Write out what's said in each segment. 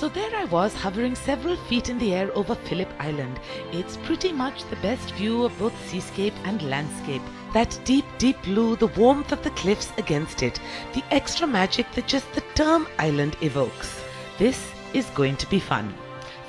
So there I was, hovering several feet in the air over Phillip Island. It's pretty much the best view of both seascape and landscape. That deep, deep blue, the warmth of the cliffs against it, the extra magic that just the term island evokes. This is going to be fun.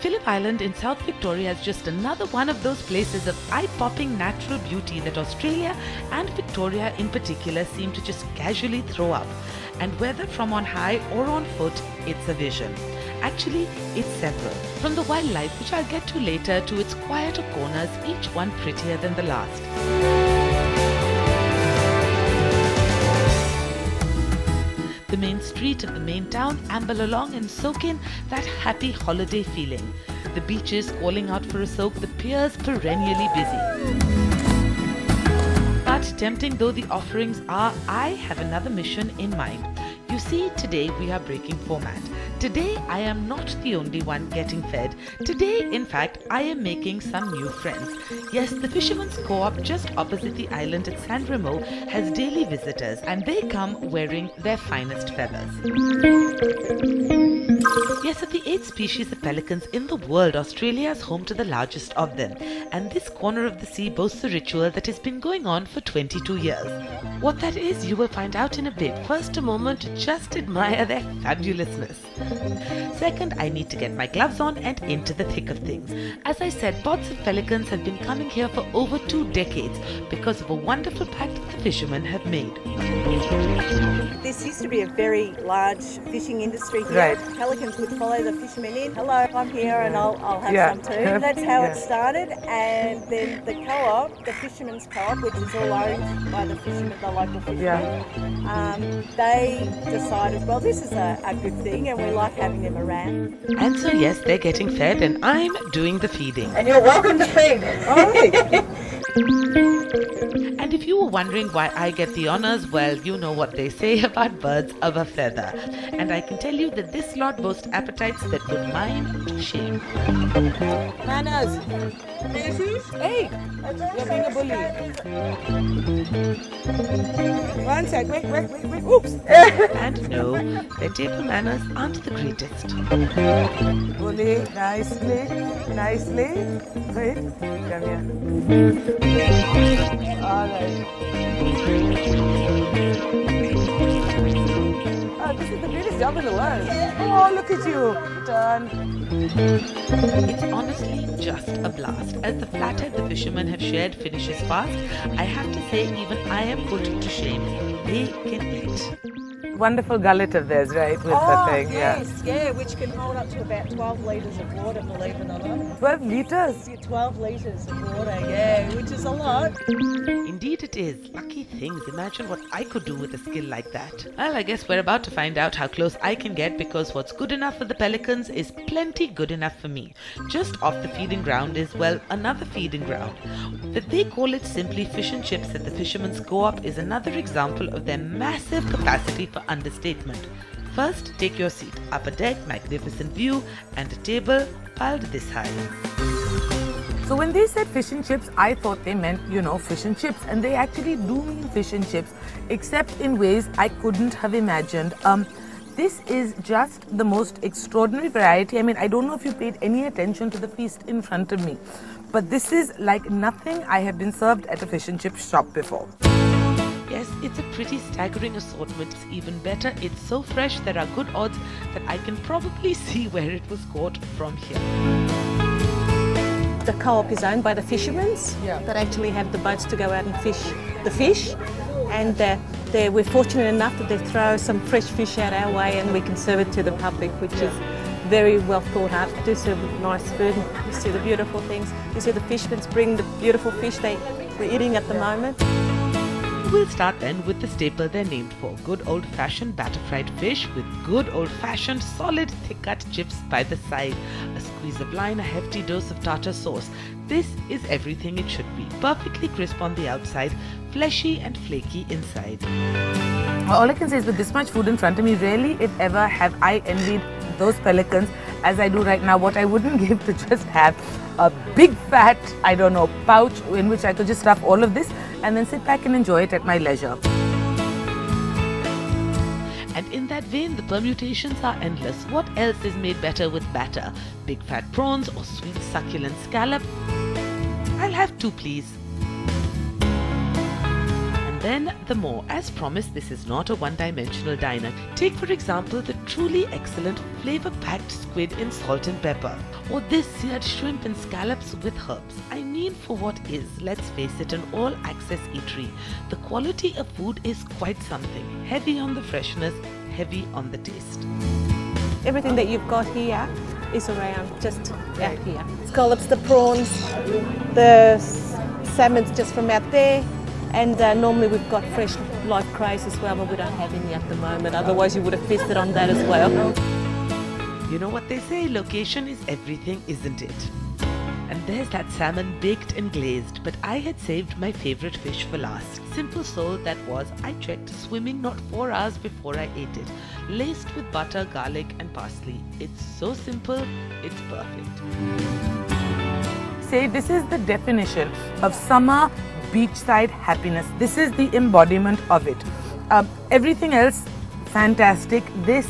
Phillip Island in South Victoria is just another one of those places of eye-popping natural beauty that Australia and Victoria in particular seem to just casually throw up. And whether from on high or on foot, it's a vision. Actually, it's several. From the wildlife, which I'll get to later, to its quieter corners, each one prettier than the last. The main street of the main town, amble along and soak in that happy holiday feeling. The beaches calling out for a soak, the piers perennially busy. But tempting though the offerings are, I have another mission in mind. You see, today we are breaking format. Today I am not the only one getting fed. Today, in fact, I am making some new friends. Yes, the Fisherman's Co-op just opposite the island at San Remo has daily visitors, and they come wearing their finest feathers. Yes, of the 8 species of pelicans in the world, Australia is home to the largest of them. And this corner of the sea boasts a ritual that has been going on for 22 years. What that is, you will find out in a bit. First, a moment to just admire their fabulousness. Second, I need to get my gloves on and into the thick of things. As I said, pods of pelicans have been coming here for over 2 decades because of a wonderful pact that the fishermen have made. This used to be a very large fishing industry here. Right. Pelicans would follow the fishermen in. Hello, I'm here and I'll have some too. That's how it started. And then the co-op, the Fisherman's Co-op, which is all owned by the fishermen, the local fishermen, they decided, well, this is a good thing and we like having them around. And so yes, they're getting fed and I'm doing the feeding. And you're welcome to feed. And if you were wondering why I get the honors, well, you know what they say about birds of a feather. And I can tell you that this lot boasts appetites that put mine to shame. Manners. Hey, you're being a bully. One sec, wait. Oops. And no, their table manners aren't the greatest. Bully, nicely. Wait, come here. All right. Oh, this is the greatest job in the world. Oh, look at you. Turn. It's honestly just a blast. As the flathead the fishermen have shared finishes fast, I have to say even I am put to shame. They can eat. Wonderful gullet of theirs, right? With the thing, Yeah, which can hold up to about 12 litres of water, believe it or not. 12 litres? 12 litres of water, yeah, which is a lot. Indeed it is. Lucky things. Imagine what I could do with a skill like that. Well, I guess we're about to find out how close I can get, because what's good enough for the pelicans is plenty good enough for me. Just off the feeding ground is, well, another feeding ground. That they call it simply fish and chips at the Fisherman's Co-op is another example of their massive capacity for understatement. First, take your seat. Upper deck, magnificent view, and a table piled this high. So when they said fish and chips, I thought they meant, fish and chips. And they actually do mean fish and chips, except in ways I couldn't have imagined. This is just the most extraordinary variety. I mean, I don't know if you paid any attention to the feast in front of me, but this is like nothing I have been served at a fish and chip shop before. Yes, it's a pretty staggering assortment. It's even better, it's so fresh there are good odds that I can probably see where it was caught from here. The co-op is owned by the fishermen's that actually have the boats to go out and fish the fish. And we're fortunate enough that they throw some fresh fish out our way and we can serve it to the public, which is very well thought out. They do serve nice food. You see the beautiful things. You see the fishermen's bring the beautiful fish we're eating at the moment. We'll start then with the staple they're named for. Good old-fashioned batter-fried fish with good old-fashioned solid thick-cut chips by the side. A squeeze of lime, a hefty dose of tartar sauce. This is everything it should be. Perfectly crisp on the outside, fleshy and flaky inside. All I can say is with this much food in front of me, rarely if ever have I envied those pelicans as I do right now. What I wouldn't give to just have a big fat, pouch in which I could just stuff all of this and then sit back and enjoy it at my leisure. And in that vein, the permutations are endless. What else is made better with batter? Big fat prawns or sweet succulent scallop? I'll have 2, please. Then the more. As promised, this is not a one-dimensional diner. Take for example the truly excellent flavor-packed squid in salt and pepper, or this seared shrimp and scallops with herbs. I mean, for what is, let's face it, an all-access eatery. The quality of food is quite something. Heavy on the freshness, heavy on the taste. Everything that you've got here is around just out here. Scallops, the prawns, the salmon's just from out there. And normally we've got fresh live crays as well, but we don't have any at the moment. Otherwise you would have feasted on that as well. You know what they say, location is everything, isn't it? And there's that salmon baked and glazed, but I had saved my favorite fish for last. Simple soul that was, I checked, swimming not 4 hours before I ate it. Laced with butter, garlic and parsley. It's so simple, it's perfect. Say this is the definition of summer beachside happiness. This is the embodiment of it. Everything else, fantastic. This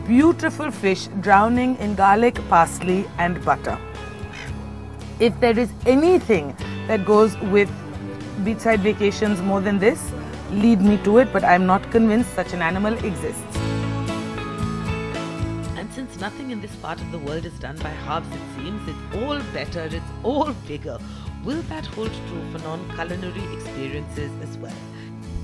beautiful fish drowning in garlic, parsley and butter. If there is anything that goes with beachside vacations more than this, lead me to it, but I'm not convinced such an animal exists. And since nothing in this part of the world is done by halves, it seems, it's all better, it's all bigger. Will that hold true for non-culinary experiences as well?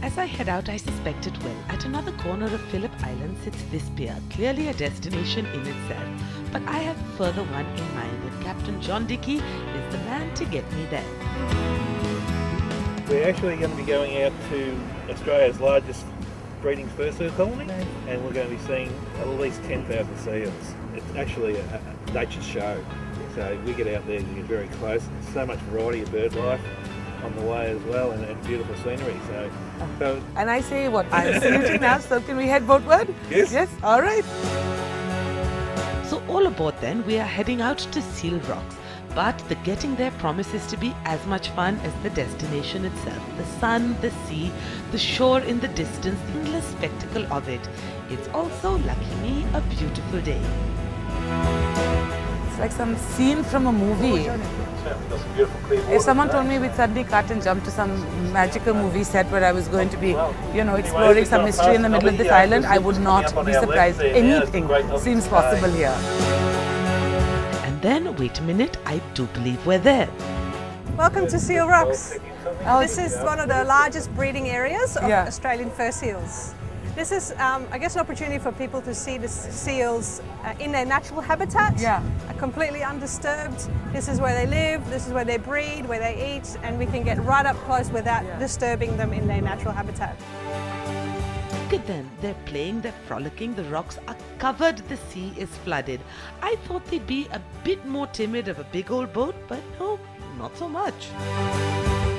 As I head out, I suspect it will. At another corner of Phillip Island sits this pier, clearly a destination in itself. But I have a further one in mind, and Captain John Dickie is the man to get me there. We're actually going to be going out to Australia's largest breeding fursuit colony, and we're going to be seeing at least 10,000 seals. It's actually a nature show. So we get out there and get very close. There's so much variety of bird life on the way as well, and beautiful scenery. So and I say what? I'm saluting now, so can we head boatward? Yes. Yes, all right. So all aboard then, we are heading out to Seal Rocks. But the getting there promises to be as much fun as the destination itself. The sun, the sea, the shore in the distance, the endless spectacle of it. It's also, lucky me, a beautiful day. Like some scene from a movie. If someone told me we'd suddenly cut and jump to some magical movie set where I was going to be, you know, exploring some mystery in the middle of this island, I would not be surprised. Anything seems possible here. And then, wait a minute, I do believe we're there. Welcome to Seal Rocks. This is one of the largest breeding areas of Australian fur seals. This is, I guess, an opportunity for people to see the seals in their natural habitat, completely undisturbed. This is where they live, this is where they breed, where they eat, and we can get right up close without disturbing them in their natural habitat. Look at them, they're playing, they're frolicking, the rocks are covered, the sea is flooded. I thought they'd be a bit more timid of a big old boat, but no, not so much.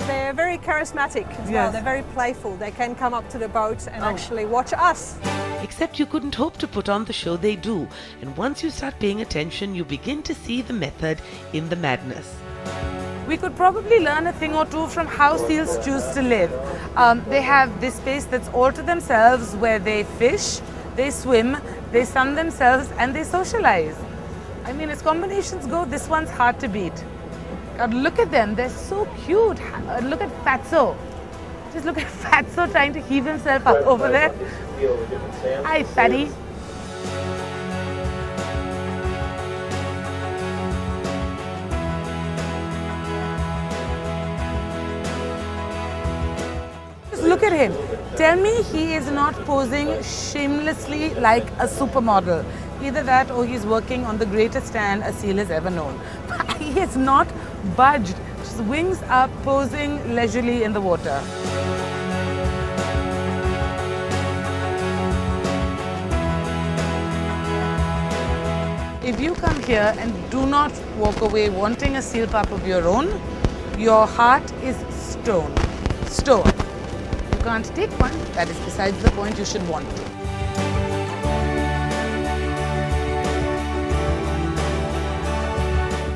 They're very charismatic as well. They're very playful. They can come up to the boat and actually watch us. Except you couldn't hope to put on the show they do. And once you start paying attention, you begin to see the method in the madness. We could probably learn a thing or two from how seals choose to live. They have this space that's all to themselves where they fish, they swim, they sun themselves and they socialize. I mean, as combinations go, this one's hard to beat. God, look at them, they're so cute. Look at Fatso. Just look at Fatso trying to heave himself up over there. Hi, Fatty. Just look at him. Tell me he is not posing shamelessly like a supermodel. Either that or he's working on the greatest stand a seal has ever known. He has not budged, just wings up, posing leisurely in the water. If you come here and do not walk away wanting a seal pup of your own, your heart is stone. Stone. You can't take one, that is besides the point, you should want to.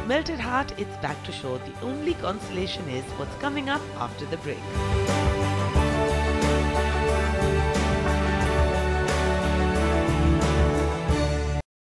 Melted heart, it's back to shore. The only consolation is what's coming up after the break.